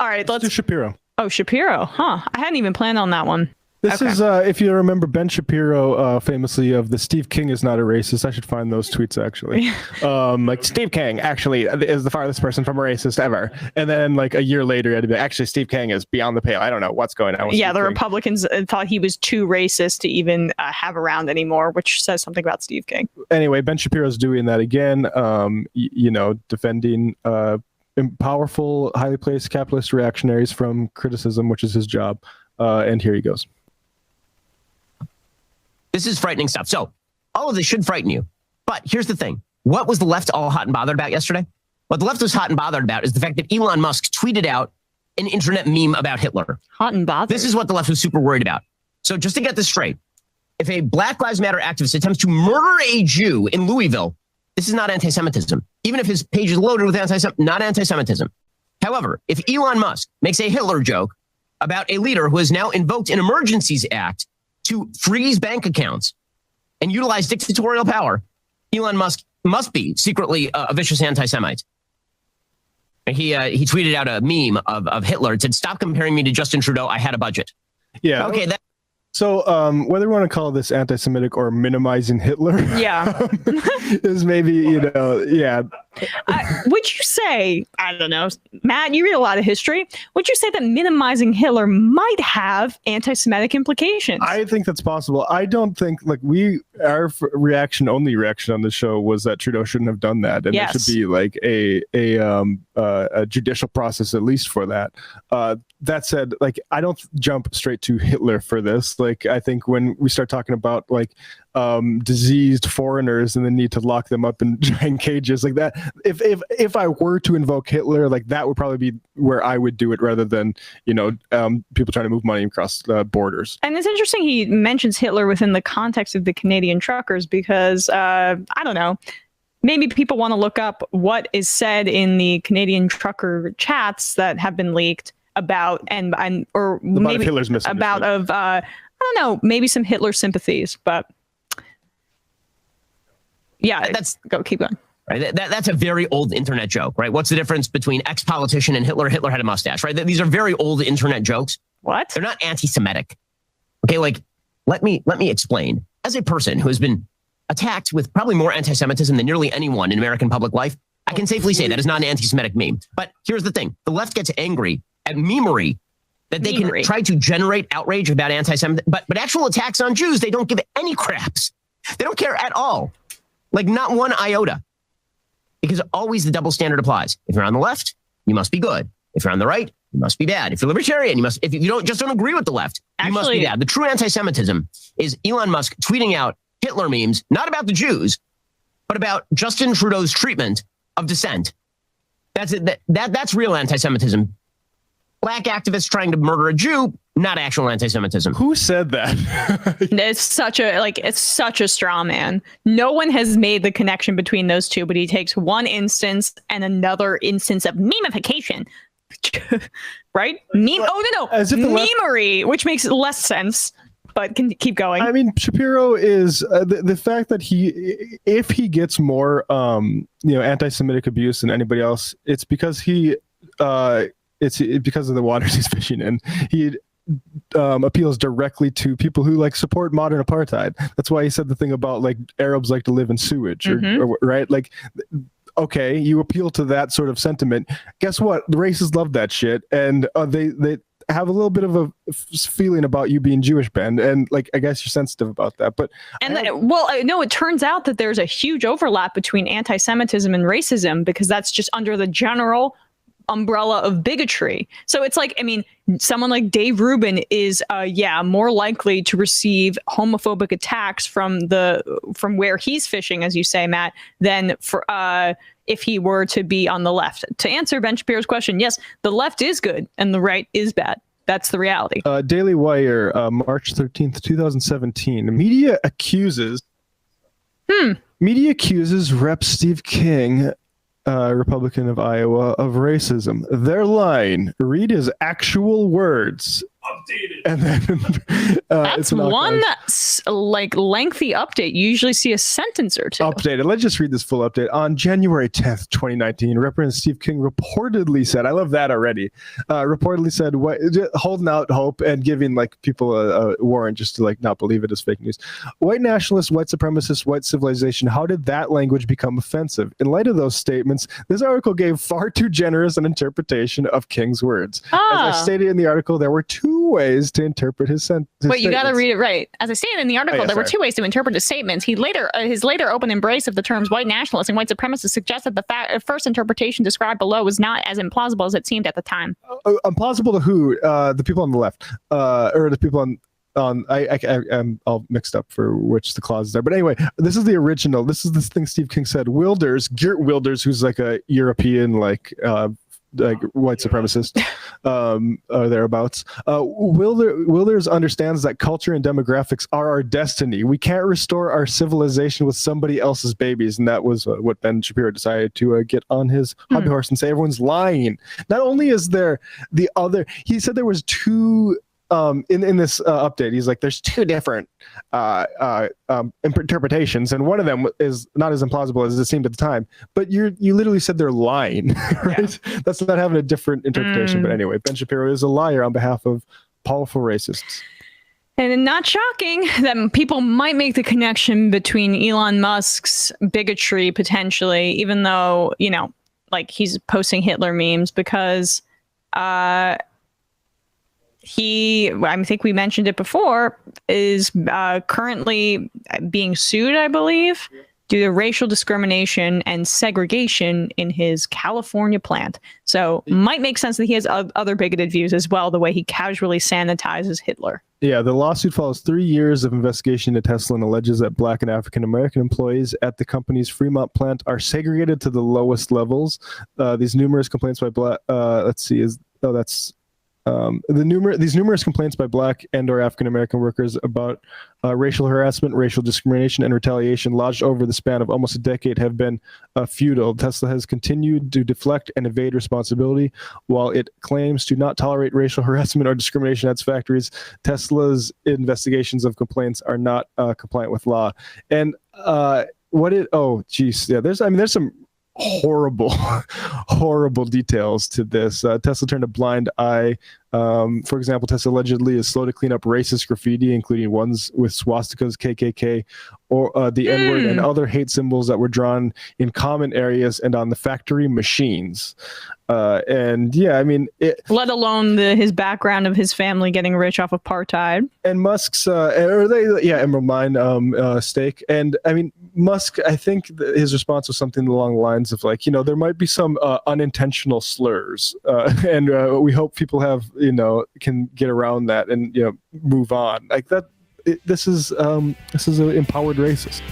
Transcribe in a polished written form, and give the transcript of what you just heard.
All right, let's do Shapiro. Oh, Shapiro. Huh. I hadn't even planned on that one. This is, if you remember Ben Shapiro, famously of the Steve King is not a racist. I should find those tweets, actually. Like, Steve King, actually, is the farthest person from a racist ever. And then, like, a year later, he had to be, actually, Steve King is beyond the pale. I don't know what's going on with Yeah, Steve the King. Republicans thought he was too racist to even have around anymore, which says something about Steve King. Anyway, Ben Shapiro's doing that again, you know, defending powerful, highly placed capitalist reactionaries from criticism, which is his job. And here he goes. This is frightening stuff. So all of this should frighten you. But here's the thing. What was the left all hot and bothered about yesterday? What the left was hot and bothered about is the fact that Elon Musk tweeted out an internet meme about Hitler. Hot and bothered? This is what the left was super worried about. So just to get this straight, if a Black Lives Matter activist attempts to murder a Jew in Louisville, this is not anti-Semitism. Even if his page is loaded with not anti-Semitism. However, if Elon Musk makes a Hitler joke about a leader who has now invoked an Emergencies Act to freeze bank accounts and utilize dictatorial power, Elon Musk must be secretly a vicious anti-Semite. He tweeted out a meme of Hitler. It said, "Stop comparing me to Justin Trudeau. I had a budget." Yeah. Okay. So whether we want to call this anti-Semitic or minimizing Hitler, yeah, is maybe, you know, yeah. Would you say, I don't know, Matt, you read a lot of history. Would you say that minimizing Hitler might have anti-Semitic implications? I think that's possible. I don't think, like, our only reaction on the show was that Trudeau shouldn't have done that. And there should be like a judicial process, at least for that. That said, like, I don't jump straight to Hitler for this. Like, I think when we start talking about like diseased foreigners and the need to lock them up in giant cages like that, if I were to invoke Hitler, like, that would probably be where I would do it, rather than, you know, people trying to move money across borders. And it's interesting he mentions Hitler within the context of the Canadian truckers, because I don't know, maybe people want to look up what is said in the Canadian trucker chats that have been leaked about or maybe Hitler's about I don't know, maybe some Hitler sympathies, but yeah, keep going. Right, that's a very old internet joke, right? What's the difference between ex-politician and Hitler? Hitler had a mustache, right? These are very old internet jokes. What? They're not anti-Semitic. Okay, like, let me explain. As a person who has been attacked with probably more anti-Semitism than nearly anyone in American public life, I can safely say that is not an anti-Semitic meme. But here's the thing. The left gets angry at memery, that they can try to generate outrage about anti-Semitism, but actual attacks on Jews, they don't give any craps. They don't care at all. Like, not one iota. Because always the double standard applies. If you're on the left, you must be good. If you're on the right, you must be bad. If you're libertarian, if you don't agree with the left, you must be bad. The true anti-Semitism is Elon Musk tweeting out Hitler memes, not about the Jews, but about Justin Trudeau's treatment of dissent. That's real anti-Semitism. Black activists trying to murder a Jew, not actual anti-Semitism. Who said that? It's such a straw man. No one has made the connection between those two, but he takes one instance and another instance of memification. Right? As if memery, which makes less sense, but can keep going. I mean, Shapiro is the fact that if he gets more anti-Semitic abuse than anybody else, it's because it's because of the waters he's fishing in. He appeals directly to people who like support modern apartheid. That's why he said the thing about like Arabs like to live in sewage, or right? Like, okay, you appeal to that sort of sentiment. Guess what? The racists love that shit, and they have a little bit of a feeling about you being Jewish, Ben, and like, I guess you're sensitive about that. But it turns out that there's a huge overlap between anti-Semitism and racism, because that's just under the general umbrella of bigotry. So it's like, I mean, someone like Dave Rubin is more likely to receive homophobic attacks from where he's fishing, as you say, Matt, than for if he were to be on the left. To answer Ben Shapiro's question, yes, the left is good and the right is bad. That's the reality. Daily Wire, March 13th, 2017. Media accuses Rep. Steve King, Republican of Iowa, of racism. Their line, read his actual words. And then That's it's an one archive. like lengthy update. You usually see a sentence or two. Updated. Let's just read this full update. On January 10th, 2019, Representative Steve King reportedly said, I love that already, reportedly said, holding out hope and giving like people a warrant just to like not believe it as fake news. White nationalists, white supremacists, white civilization. How did that language become offensive? In light of those statements, this article gave far too generous an interpretation of King's words. As I stated in the article, there were two ways to interpret his sentence. Wait, you got to read it right. As I stated in the article, there were two ways to interpret his statements. His later open embrace of the terms white nationalist and white supremacist suggests that the first interpretation described below was not as implausible as it seemed at the time. Implausible to who? The people on the left, or the people on I'm all mixed up for which the clause is there. But anyway, this is the original. This is the thing Steve King said. Geert Wilders, who's like a European like white supremacist or thereabouts. Wilders understands that culture and demographics are our destiny. We can't restore our civilization with somebody else's babies. And that was what Ben Shapiro decided to get on his hobby horse and say everyone's lying. Not only is there the other, he said there was two in this update, he's like, there's two different interpretations, and one of them is not as implausible as it seemed at the time. But you literally said they're lying, right? Yeah. That's not having a different interpretation. But anyway, Ben Shapiro is a liar on behalf of powerful racists. And not shocking that people might make the connection between Elon Musk's bigotry potentially, even though, you know, like he's posting Hitler memes, because he, I think we mentioned it before, is currently being sued, I believe, due to racial discrimination and segregation in his California plant. So might make sense that he has other bigoted views as well, the way he casually sanitizes Hitler. Yeah, the lawsuit follows 3 years of investigation into Tesla and alleges that Black and African American employees at the company's Fremont plant are segregated to the lowest levels. These numerous complaints by Black, these numerous complaints by Black and/or African American workers about racial harassment, racial discrimination, and retaliation lodged over the span of almost a decade have been futile. Tesla has continued to deflect and evade responsibility. While it claims to not tolerate racial harassment or discrimination at its factories, Tesla's investigations of complaints are not compliant with law. And there's some horrible details to this. Tesla turned a blind eye. For example, Tesla allegedly is slow to clean up racist graffiti, including ones with swastikas, KKK, or the N-word and other hate symbols that were drawn in common areas and on the factory machines. And yeah, I mean, let alone his background of his family getting rich off of apartheid. And Musk's, Emerald Mine stake. And I mean, Musk, I think his response was something along the lines of like, you know, there might be some unintentional slurs, and we hope people can get around that and move on like that. This is an empowered racist.